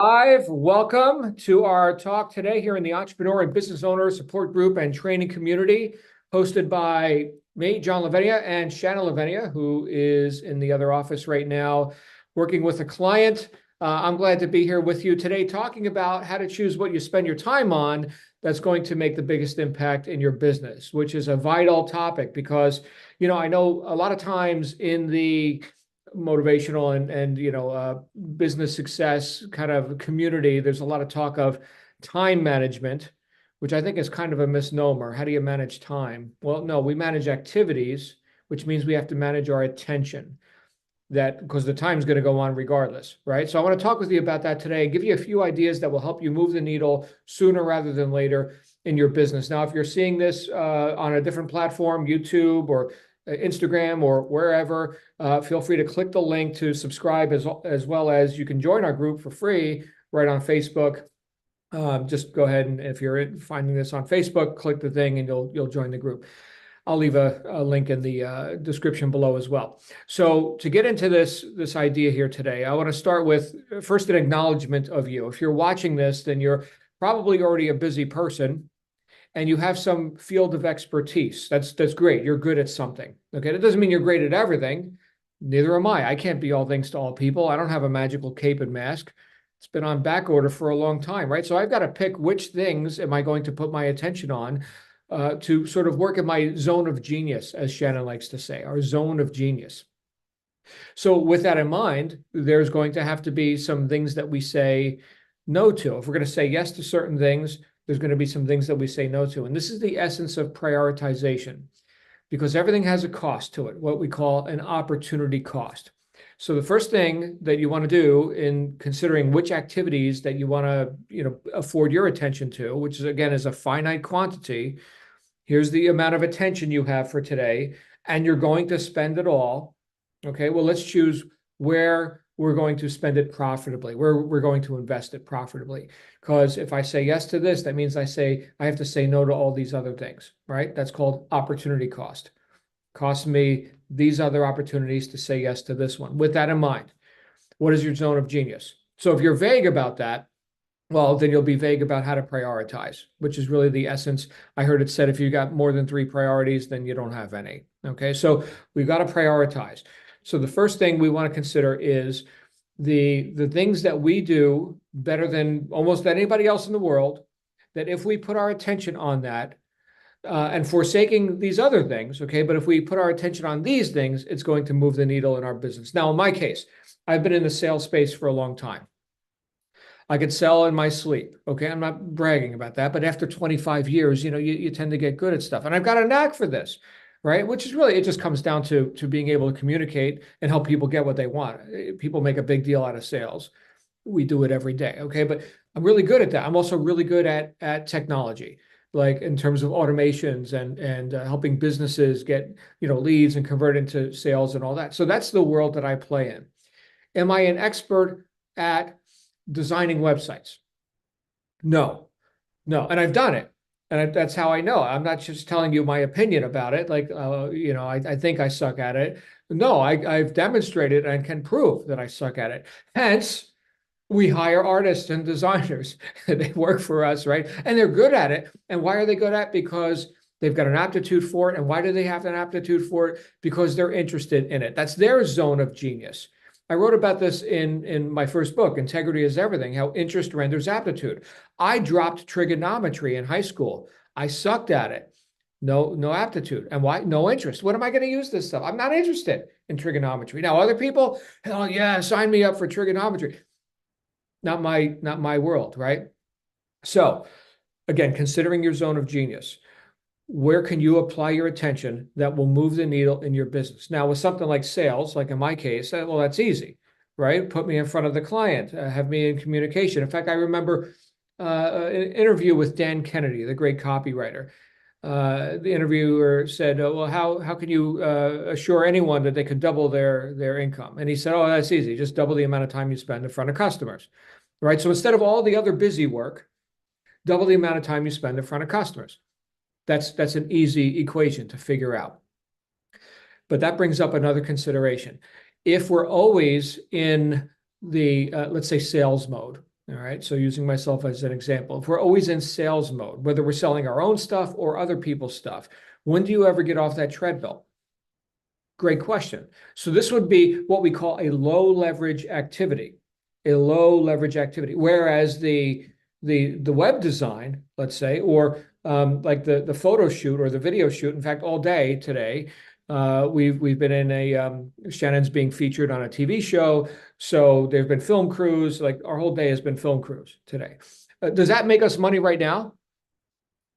Live. Welcome to our talk today here in the Entrepreneur and Business Owner Support Group and Training Community, hosted by me, John Lavenia, and Shannon Lavenia, who is in the other office right now working with a client. I'm glad to be here with you today talking about how to choose what you spend your time on that's going to make the biggest impact in your business, which is a vital topic because, I know a lot of times in the motivational and business success kind of community, there's a lot of talk of time management, which I think is kind of a misnomer. How do you manage time? Well, no, we manage activities, which means we have to manage our attention, that because the time's going to go on regardless, right? So I want to talk with you about that today and give you a few ideas that will help you move the needle sooner rather than later in your business. Now, if you're seeing this on a different platform, YouTube or Instagram or wherever, feel free to click the link to subscribe, as well as you can join our group for free right on Facebook. Just go ahead and if you're finding this on Facebook, click the thing and you'll join the group. I'll leave a link in the description below as well. So to get into this idea here today, I want to start with first an acknowledgement of you. If you're watching this, then you're probably already a busy person and you have some field of expertise. That's great. You're good at something. Okay, that doesn't mean you're great at everything. Neither am I. I can't be all things to all people. I don't have a magical cape and mask. It's been on back order for a long time, right? So I've got to pick which things am I going to put my attention on to sort of work in my zone of genius, as Shannon likes to say, our zone of genius. So with that in mind, there's going to have to be some things that we say no to. If we're going to say yes to certain things, there's going to be some things that we say no to. And this is the essence of prioritization, because everything has a cost to it, what we call an opportunity cost. So the first thing that you want to do in considering which activities that you want to, afford your attention to, which is, again, is a finite quantity. Here's the amount of attention you have for today, and you're going to spend it all. Okay, well, let's choose where we're going to spend it profitably, where we're going to invest it profitably. Because if I say yes to this, that means I have to say no to all these other things, right? That's called opportunity cost. Costs me these other opportunities to say yes to this one. With that in mind, what is your zone of genius? So if you're vague about that, well, then you'll be vague about how to prioritize, which is really the essence. I heard it said, if you got more than 3 priorities, then you don't have any. Okay, so we've got to prioritize. So the first thing we want to consider is the things that we do better than almost anybody else in the world, that if we put our attention on that, and forsaking these other things, okay, but if we put our attention on these things, it's going to move the needle in our business. Now, in my case, I've been in the sales space for a long time. I could sell in my sleep. Okay, I'm not bragging about that, but after 25 years, you tend to get good at stuff. And I've got a knack for this, right? Which is really, it just comes down to being able to communicate and help people get what they want. People make a big deal out of sales. We do it every day, okay? But I'm really good at that. I'm also really good at technology, like in terms of automations and helping businesses get, leads and convert into sales and all that. So that's the world that I play in. Am I an expert at designing websites? No. And I've done it. And that's how I know. I'm not just telling you my opinion about it. Like, I think I suck at it. No, I've demonstrated and can prove that I suck at it. Hence, we hire artists and designers. They work for us, right? And they're good at it. And why are they good at it? Because they've got an aptitude for it. And why do they have an aptitude for it? Because they're interested in it. That's their zone of genius. I wrote about this in my first book, Integrity is Everything, How Interest Renders Aptitude. I dropped trigonometry in high school. I sucked at it. No aptitude. And why? No interest. What am I going to use this stuff? I'm not interested in trigonometry. Now, other people, hell yeah, sign me up for trigonometry. Not my world, right? So again, considering your zone of genius, where can you apply your attention that will move the needle in your business? Now, with something like sales, like in my case, well, that's easy, right? Put me in front of the client, have me in communication. In fact, I remember an interview with Dan Kennedy, the great copywriter. The interviewer said, well, how can you assure anyone that they could double their income? And he said, oh, that's easy. Just double the amount of time you spend in front of customers, right? So instead of all the other busy work, double the amount of time you spend in front of customers. That's an easy equation to figure out. But that brings up another consideration. If we're always in the, let's say, sales mode, All right. So using myself as an example, if we're always in sales mode, whether we're selling our own stuff or other people's stuff, when do you ever get off that treadmill? Great question. So this would be what we call a low leverage activity, a low leverage activity. Whereas the web design, let's say, or like the photo shoot or the video shoot. In fact, all day today, we've been in Shannon's being featured on a TV show. So there've been film crews. Like our whole day has been film crews today. Does that make us money right now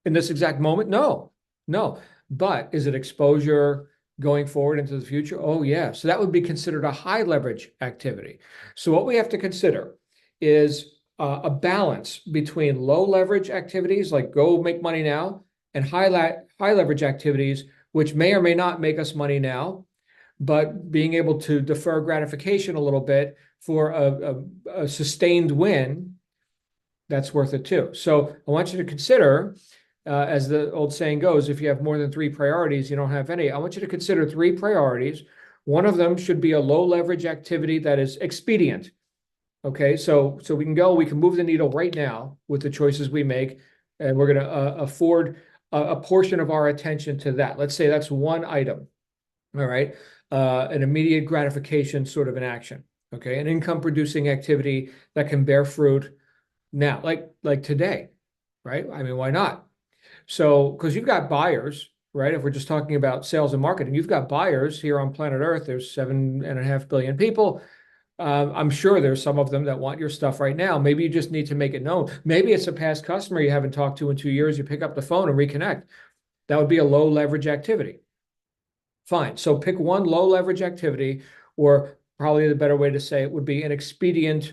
in this exact moment? No, no. But is it exposure going forward into the future? Oh, yeah. So that would be considered a high leverage activity. So what we have to consider is a balance between low leverage activities like go make money now and high leverage activities, which may or may not make us money now, but being able to defer gratification a little bit for a sustained win, that's worth it too. So I want you to consider, as the old saying goes, if you have more than 3 priorities, you don't have any. I want you to consider 3 priorities. One of them should be a low leverage activity that is expedient. Okay, so we can move the needle right now with the choices we make, and we're going to afford a portion of our attention to that. Let's say that's one item. All right, an immediate gratification sort of an action. Okay, an income producing activity that can bear fruit now, like today, right? I mean, why not? So, because you've got buyers, right? If we're just talking about sales and marketing, you've got buyers here on planet Earth. There's 7.5 billion people. I'm sure there's some of them that want your stuff right now. Maybe you just need to make it known. Maybe it's a past customer you haven't talked to in 2 years. You pick up the phone and reconnect. That would be a low leverage activity. Fine. So pick one low leverage activity, or probably the better way to say it would be an expedient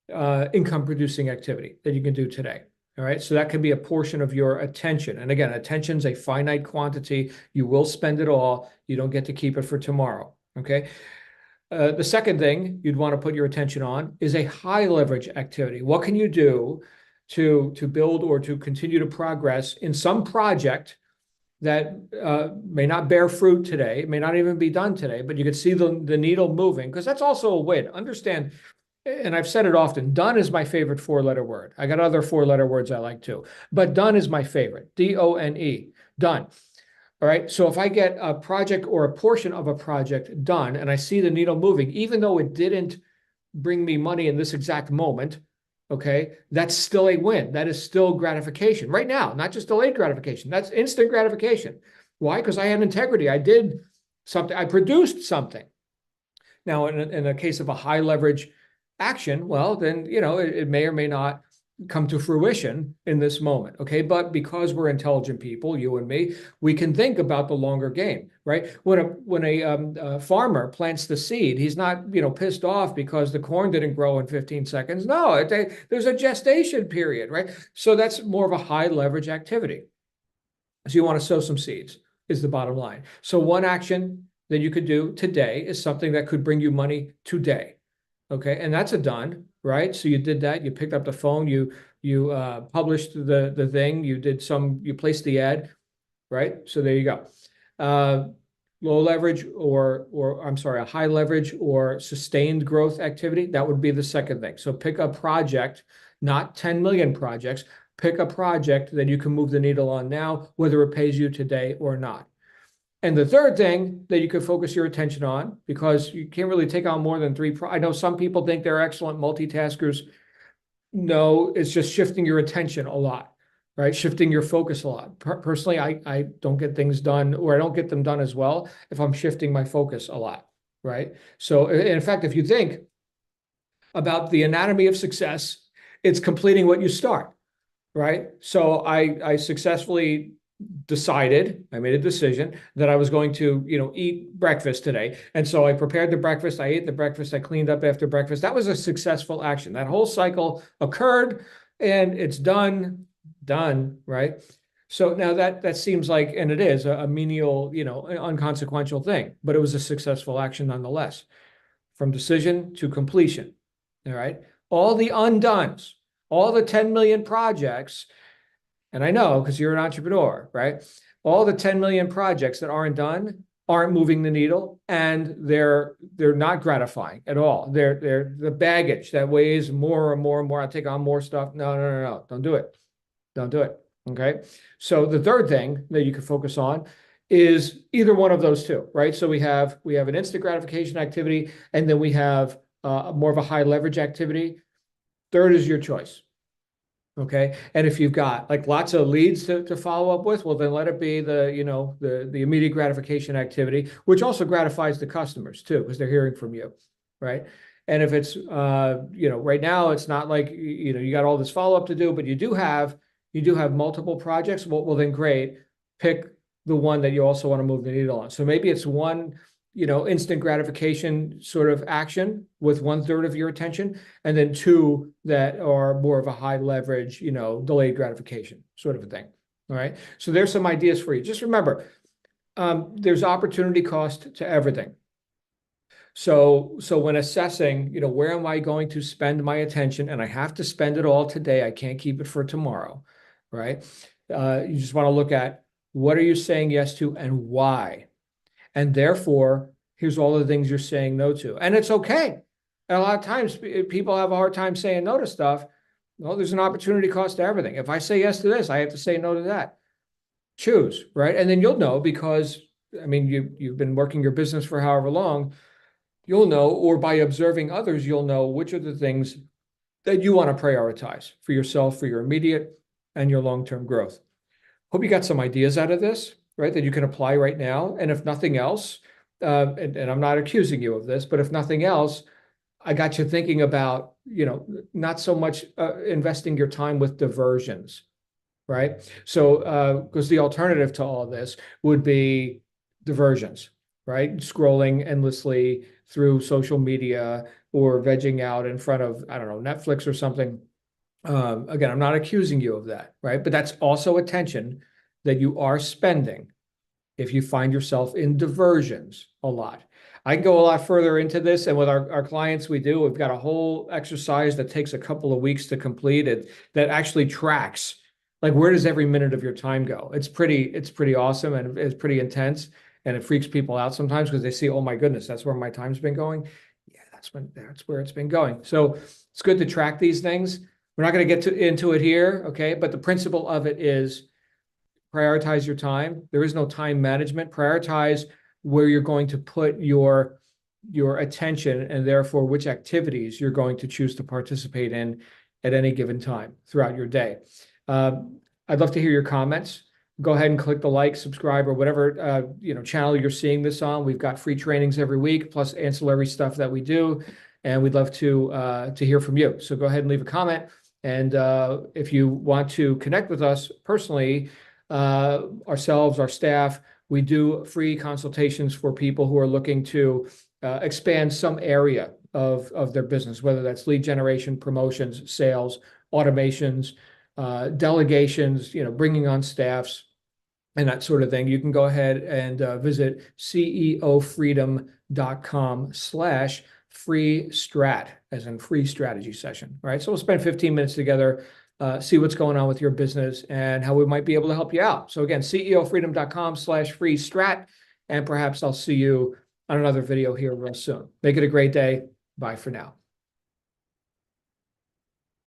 income producing activity that you can do today. All right. So that could be a portion of your attention. And again, attention's a finite quantity. You will spend it all. You don't get to keep it for tomorrow. Okay. The second thing you'd want to put your attention on is a high leverage activity. What can you do to build or to continue to progress in some project that may not bear fruit today, may not even be done today, but you can see the needle moving, because that's also a win. Understand, and I've said it often, done is my favorite 4-letter word. I got other 4-letter words I like too, but done is my favorite, D-O-N-E, done. All right, so if I get a project or a portion of a project done and I see the needle moving, even though it didn't bring me money in this exact moment, okay, that's still a win. That is still gratification right now, not just delayed gratification. That's instant gratification. Why? Because I had integrity. I did something. I produced something. Now, in a case of a high leverage action, well, then, it may or may not come to fruition in this moment. Okay. But because we're intelligent people, you and me, we can think about the longer game, right? When a farmer plants the seed, he's not, pissed off because the corn didn't grow in 15 seconds. No, there's a gestation period, right? So that's more of a high leverage activity. So you want to sow some seeds is the bottom line. So one action that you could do today is something that could bring you money today. Okay. And that's a done, right? So you did that, you picked up the phone, you published the thing, you placed the ad, right? So there you go. Low leverage or I'm sorry, a high leverage or sustained growth activity, that would be the second thing. So pick a project, not 10 million projects, pick a project that you can move the needle on now, whether it pays you today or not. And the third thing that you could focus your attention on, because you can't really take on more than 3. I know some people think they're excellent multitaskers. No, it's just shifting your attention a lot, right? Shifting your focus a lot. Personally, I don't get things done, or I don't get them done as well if I'm shifting my focus a lot, right? So in fact, if you think about the anatomy of success, it's completing what you start, right? So I successfully I made a decision that I was going to, eat breakfast today. And so I prepared the breakfast, I ate the breakfast, I cleaned up after breakfast. That was a successful action. That whole cycle occurred and it's done, right? So now that seems like, and it is a menial, inconsequential thing, but it was a successful action nonetheless, from decision to completion. All right. All the undons, all the 10 million projects, and I know because you're an entrepreneur, right? All the 10 million projects that aren't done aren't moving the needle, and they're not gratifying at all. They're the baggage that weighs more and more and more. I take on more stuff. No. Don't do it. Don't do it. Okay. So the third thing that you can focus on is either one of those two, right? So we have an instant gratification activity, and then we have more of a high leverage activity. Third is your choice. Okay. And if you've got like lots of leads to follow up with, well, then let it be the immediate gratification activity, which also gratifies the customers too, because they're hearing from you. Right. And if it's, right now, it's not like, you got all this follow up to do, but you do have multiple projects. Well, then great. Pick the one that you also want to move the needle on. So maybe it's one, instant gratification sort of action with 1/3 of your attention, and then two that are more of a high leverage, delayed gratification sort of a thing. All right. So there's some ideas for you. Just remember, there's opportunity cost to everything. So when assessing, where am I going to spend my attention, and I have to spend it all today, I can't keep it for tomorrow, right? You just want to look at what are you saying yes to and why? And therefore, here's all the things you're saying no to. And it's okay. And a lot of times people have a hard time saying no to stuff. Well, there's an opportunity cost to everything. If I say yes to this, I have to say no to that. Choose, right? And then you'll know, because, you've been working your business for however long, you'll know, or by observing others, you'll know which are the things that you want to prioritize for yourself, for your immediate and your long-term growth. Hope you got some ideas out of this, right, that you can apply right now. And if nothing else, and I'm not accusing you of this, but if nothing else, I got you thinking about, not so much investing your time with diversions, right? So, because the alternative to all this would be diversions, right? Scrolling endlessly through social media or vegging out in front of, I don't know, Netflix or something. Again, I'm not accusing you of that, right? But that's also attention that you are spending if you find yourself in diversions a lot. I can go a lot further into this, and with our clients, we've got a whole exercise that takes a couple of weeks to complete it that actually tracks, like, where does every minute of your time go? It's pretty awesome, and it's pretty intense, and it freaks people out sometimes because they see, oh my goodness, that's where my time's been going. Yeah, that's where it's been going. So it's good to track these things. We're not going to get into it here, okay? But the principle of it is prioritize your time. There is no time management. Prioritize where you're going to put your attention, and therefore which activities you're going to choose to participate in at any given time throughout your day. I'd love to hear your comments. Go ahead and click the like, subscribe, or whatever channel you're seeing this on. We've got free trainings every week, plus ancillary stuff that we do, and we'd love to hear from you. So go ahead and leave a comment. And if you want to connect with us personally, ourselves, our staff, we do free consultations for people who are looking to expand some area of their business, whether that's lead generation, promotions, sales, automations, delegations, bringing on staffs, and that sort of thing. You can go ahead and visit ceofreedom.com/free strat, as in free strategy session, right? So we'll spend 15 minutes together, see what's going on with your business and how we might be able to help you out. So again, ceofreedom.com/free strat, and perhaps I'll see you on another video here real soon. Make it a great day. Bye for now.